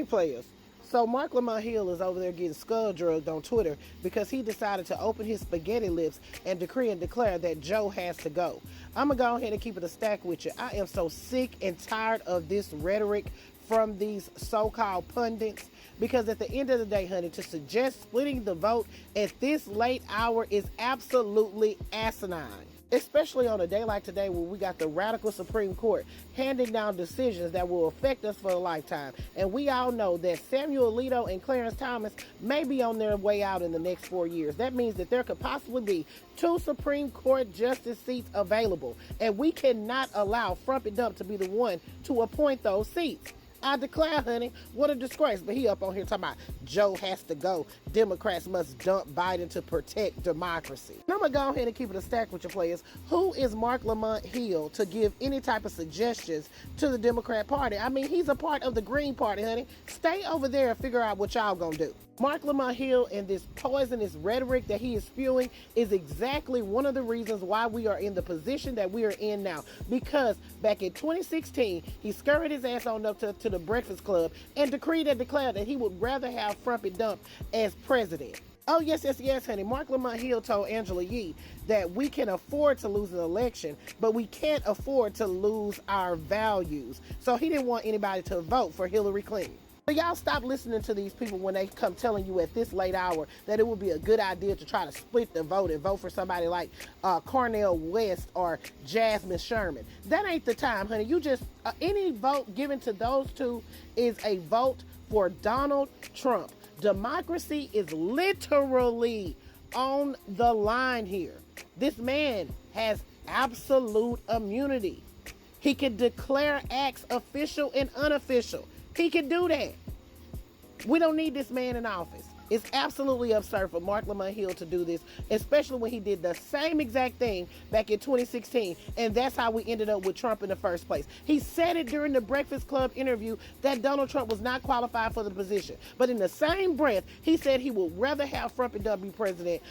Hey players, so Marc Lamont Hill is over there getting skull drugged on Twitter because he decided to open his spaghetti lips and decree and declare that Joe has to go. I'm going to go ahead and keep it a stack with you. I am so sick and tired of this rhetoric from these so-called pundits, because at the end of the day, honey, to suggest splitting the vote at this late hour is absolutely asinine. Especially on a day like today where we got the radical Supreme Court handing down decisions that will affect us for a lifetime. And we all know that Samuel Alito and Clarence Thomas may be on their way out in the next 4 years. That means that there could possibly be 2 Supreme Court justice seats available. And we cannot allow Frump and Dump to be the one to appoint those seats. I declare, honey, what a disgrace. But he up on here talking about Joe has to go. Democrats must dump Biden to protect democracy. And I'm going to go ahead and keep it a stack with your players. Who is Marc Lamont Hill to give any type of suggestions to the Democrat Party? I mean, he's a part of the Green Party, honey. Stay over there and figure out what y'all going to do. Marc Lamont Hill and this poisonous rhetoric that he is spewing is exactly one of the reasons why we are in the position that we are in now. Because back in 2016, he scurried his ass on up to the Breakfast Club and decreed and declared that he would rather have Frump and Dump as president. Oh, yes, honey. Marc Lamont Hill told Angela Yee that we can afford to lose an election, but we can't afford to lose our values. So he didn't want anybody to vote for Hillary Clinton. So y'all stop listening to these people when they come telling you at this late hour that it would be a good idea to try to split the vote and vote for somebody like Cornel West or Jasmine Sherman. That ain't the time, honey. You just, any vote given to those two is a vote for Donald Trump. Democracy is literally on the line here. This man has absolute immunity. He can declare acts official and unofficial. He can do that. We don't need this man in office. It's absolutely absurd for Marc Lamont Hill to do this, especially when he did the same exact thing back in 2016, and that's how we ended up with Trump in the first place. He said it during the Breakfast Club interview that Donald Trump was not qualified for the position, but in the same breath, he said he would rather have Frump and Dump be president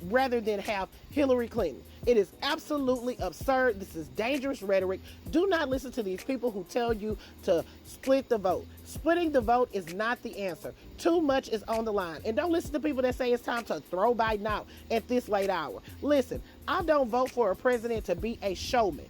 rather than have Hillary Clinton. It is absolutely absurd. This is dangerous rhetoric. Do not listen to these people who tell you to split the vote. Splitting the vote is not the answer. Too much is on the line. And don't listen to people that say it's time to throw Biden out at this late hour. Listen, I don't vote for a president to be a showman.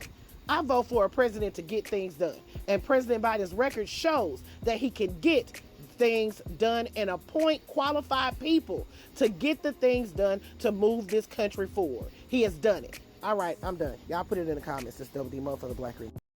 I vote for a president to get things done. And President Biden's record shows that he can get things done and appoint qualified people to get the things done to move this country forward. He has done it. All right, I'm done. Y'all put it in the comments. It's Double D Mo for the Black Reader.